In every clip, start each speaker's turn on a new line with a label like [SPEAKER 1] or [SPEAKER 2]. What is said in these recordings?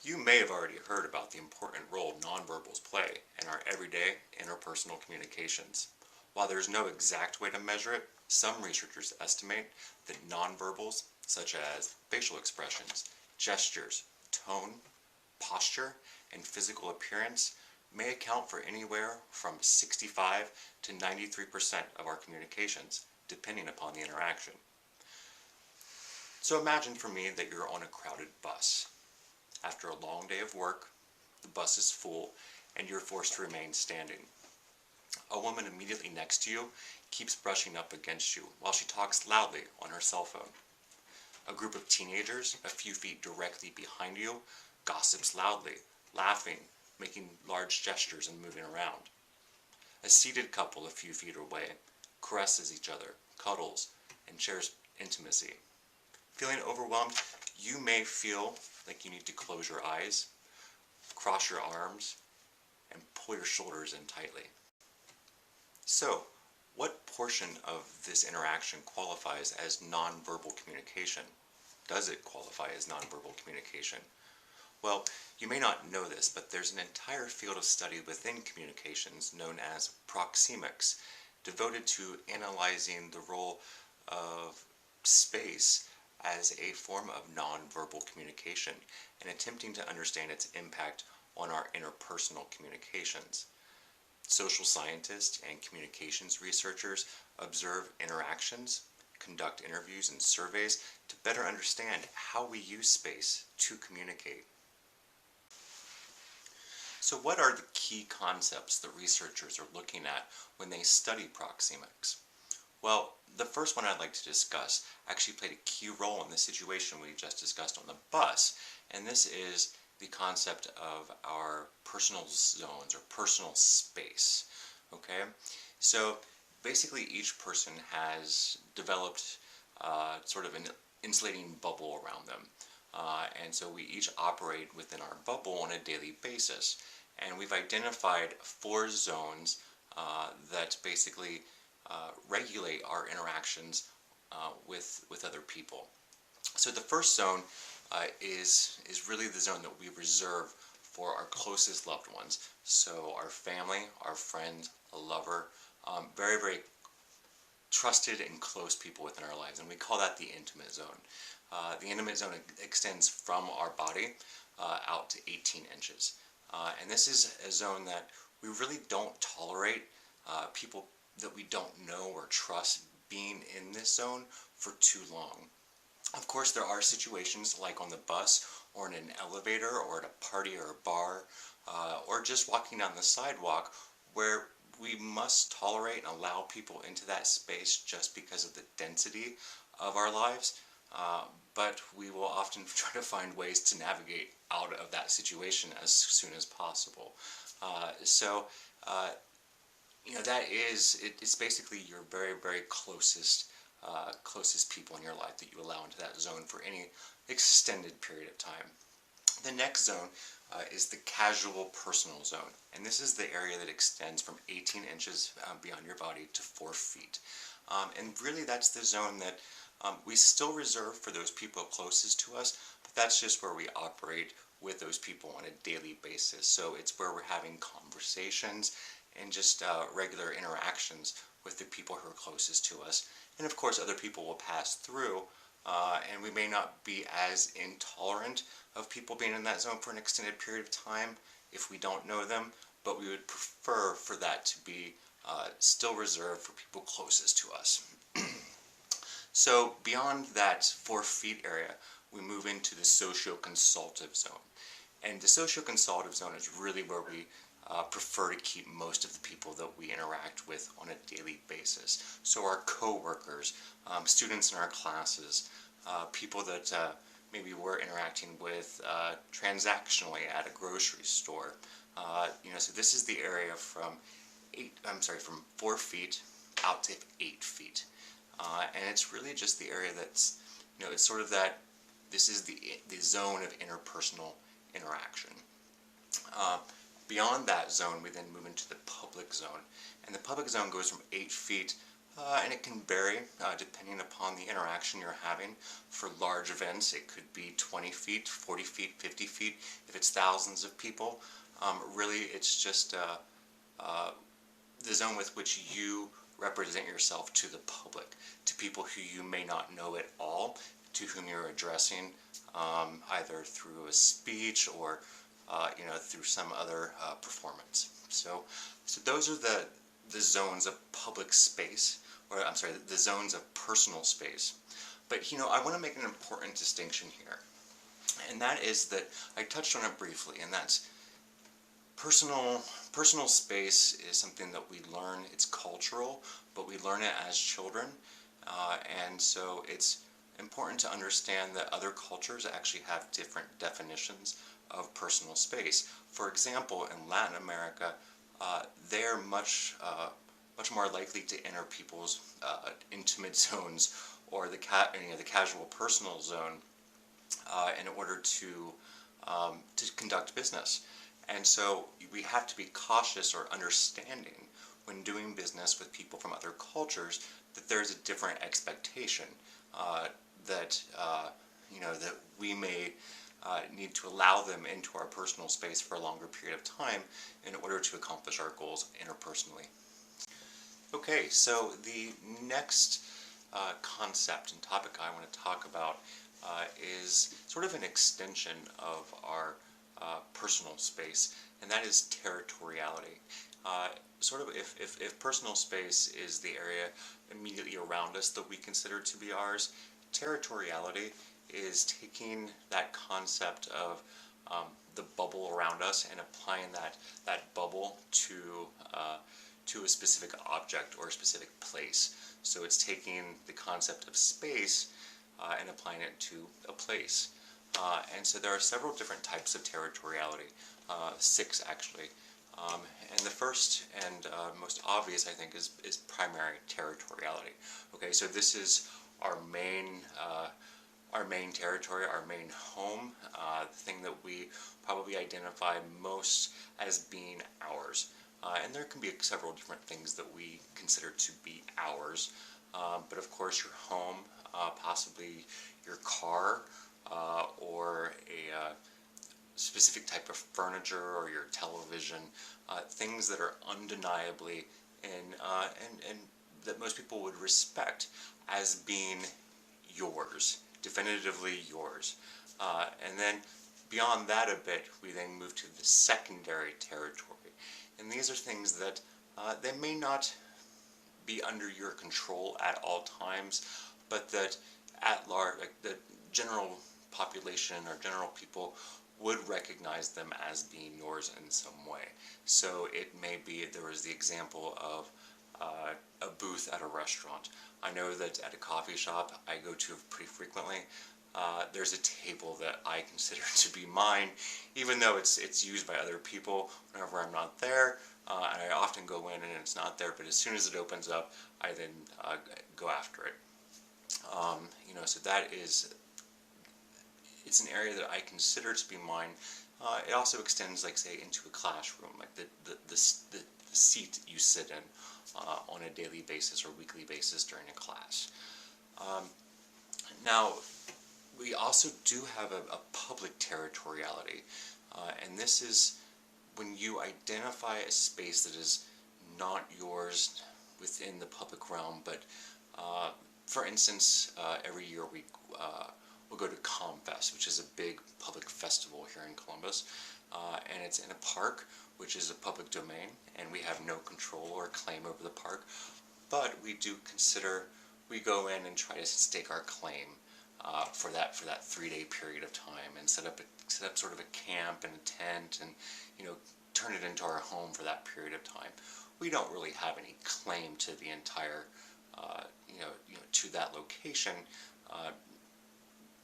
[SPEAKER 1] You may have already heard about the important role nonverbals play in our everyday interpersonal communications. While there is no exact way to measure it, some researchers estimate that nonverbals, such as facial expressions, gestures, tone, posture, and physical appearance, may account for anywhere from 65 to 93% of our communications, depending upon the interaction. So imagine for me that you're on a crowded bus. After a long day of work, the bus is full and you're forced to remain standing. A woman immediately next to you keeps brushing up against you while she talks loudly on her cell phone. A group of teenagers a few feet directly behind you gossips loudly, laughing, making large gestures and moving around. A seated couple a few feet away caresses each other, cuddles, and shares intimacy. Feeling overwhelmed, you may feel like you need to close your eyes, cross your arms, and pull your shoulders in tightly. So, what portion of this interaction qualifies as nonverbal communication? Does it qualify as nonverbal communication? Well, you may not know this, but there's an entire field of study within communications known as Proxemics, devoted to analyzing the role of space as a form of nonverbal communication and attempting to understand its impact on our interpersonal communications. Social scientists and communications researchers observe interactions, conduct interviews and surveys to better understand how we use space to communicate. So what are the key concepts the researchers are looking at when they study proxemics? Well, the first one I'd like to discuss actually played a key role in the situation we just discussed on the bus, and this is the concept of our personal zones or personal space. Okay, so basically each person has developed sort of an insulating bubble around them, and so we each operate within our bubble on a daily basis, and we've identified 4 zones that basically regulate our interactions with other people. So the first zone is really the zone that we reserve for our closest loved ones. So our family, our friends, a lover, very, very trusted and close people within our lives, and we call that the intimate zone. The intimate zone extends from our body out to 18 inches. And this is a zone that we really don't tolerate people that we don't know or trust being in this zone for too long. Of course, there are situations like on the bus or in an elevator or at a party or a bar or just walking down the sidewalk where we must tolerate and allow people into that space just because of the density of our lives. But we will often try to find ways to navigate out of that situation as soon as possible. That it's basically your very, very closest people in your life that you allow into that zone for any extended period of time. The next zone is the casual personal zone, and this is the area that extends from 18 inches beyond your body to 4 feet. And really that's the zone that we still reserve for those people closest to us, but that's just where we operate with those people on a daily basis. So it's where we're having conversations and just regular interactions with the people who are closest to us. And of course other people will pass through, and we may not be as intolerant of people being in that zone for an extended period of time if we don't know them, but we would prefer for that to be still reserved for people closest to us. So beyond that 4 feet area, we move into the socio-consultative zone. And the socio-consultative zone is really where we prefer to keep most of the people that we interact with on a daily basis. So our co-workers, students in our classes, people that maybe we're interacting with transactionally at a grocery store. So this is the area from 4 feet out to 8 feet. And it's really just the area that's, it's sort of that, this is the zone of interpersonal interaction. Beyond that zone, we then move into the public zone. And the public zone goes from 8 feet And it can vary depending upon the interaction you're having. For large events, it could be 20 feet, 40 feet, 50 feet. If it's thousands of people, really it's just the zone with which you represent yourself to the public, to people who you may not know at all, to whom you're addressing, either through a speech or through some other performance. So those are the zones of public space, or I'm sorry, the zones of personal space. But I want to make an important distinction here, and that is that I touched on it briefly, and that's personal space is something that we learn. It's cultural, but we learn it as children, and so it's important to understand that other cultures actually have different definitions of personal space. For example, in Latin America, they're much more likely to enter people's intimate zones or the casual personal zone in order to conduct business. And so we have to be cautious or understanding when doing business with people from other cultures that there's a different expectation that that we may need to allow them into our personal space for a longer period of time in order to accomplish our goals interpersonally. Okay, so the next concept and topic I want to talk about is sort of an extension of our personal space, and that is territoriality. Sort of if personal space is the area immediately around us that we consider to be ours, territoriality is taking that concept of the bubble around us and applying that bubble to a specific object or a specific place. So it's taking the concept of space and applying it to a place. And so there are several different types of territoriality, 6 actually. And the first and most obvious, I think, is primary territoriality. Okay, so this is our main territory, our main home, the thing that we probably identify most as being ours. And there can be several different things that we consider to be ours, but of course your home, possibly your car, or a specific type of furniture or your television, things that are undeniably and that most people would respect as being yours, definitively yours. And then beyond that a bit, we then move to the secondary territory. And these are things that they may not be under your control at all times, but that at large, like the general population or general people would recognize them as being yours in some way. So it may be, there was the example of a booth at a restaurant. I know that at a coffee shop I go to pretty frequently, there's a table that I consider to be mine, even though it's used by other people whenever I'm not there, and I often go in and it's not there, but as soon as it opens up, I then go after it. So that is, it's an area that I consider to be mine. It also extends, like, say, into a classroom, like the seat you sit in on a daily basis or weekly basis during a class. Now, we also do have a public territoriality, and this is when you identify a space that is not yours within the public realm, but for instance, every year we'll go to ComFest, which is a big public festival here in Columbus, and it's in a park, which is a public domain, and we have no control or claim over the park, but we do consider, we go in and try to stake our claim for that 3-day period of time, and set up sort of a camp and a tent, and turn it into our home for that period of time. We don't really have any claim to the entire to that location,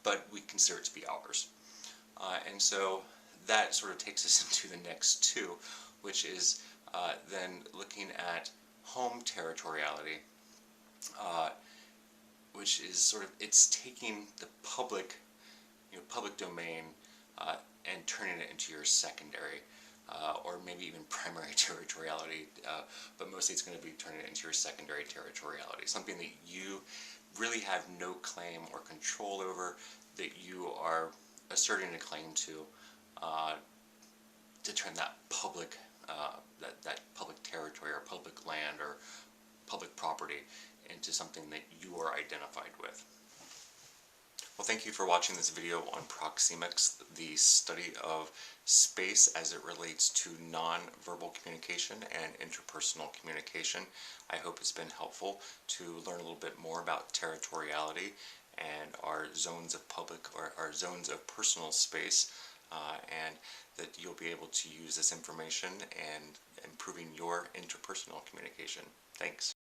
[SPEAKER 1] but we consider it to be ours. And so that sort of takes us into the next 2, which is then looking at home territoriality, which is sort of, it's taking the public domain and turning it into your secondary. or maybe even primary territoriality, but mostly it's going to be turning it into your secondary territoriality, something that you really have no claim or control over, that you are asserting a claim uh, to turn that public that public territory or public land or public property into something that you are identified with. Well, thank you for watching this video on Proxemics, the study of space as it relates to non-verbal communication and interpersonal communication. I hope it's been helpful to learn a little bit more about territoriality and our zones of public or our zones of personal space, and that you'll be able to use this information and improving your interpersonal communication. Thanks.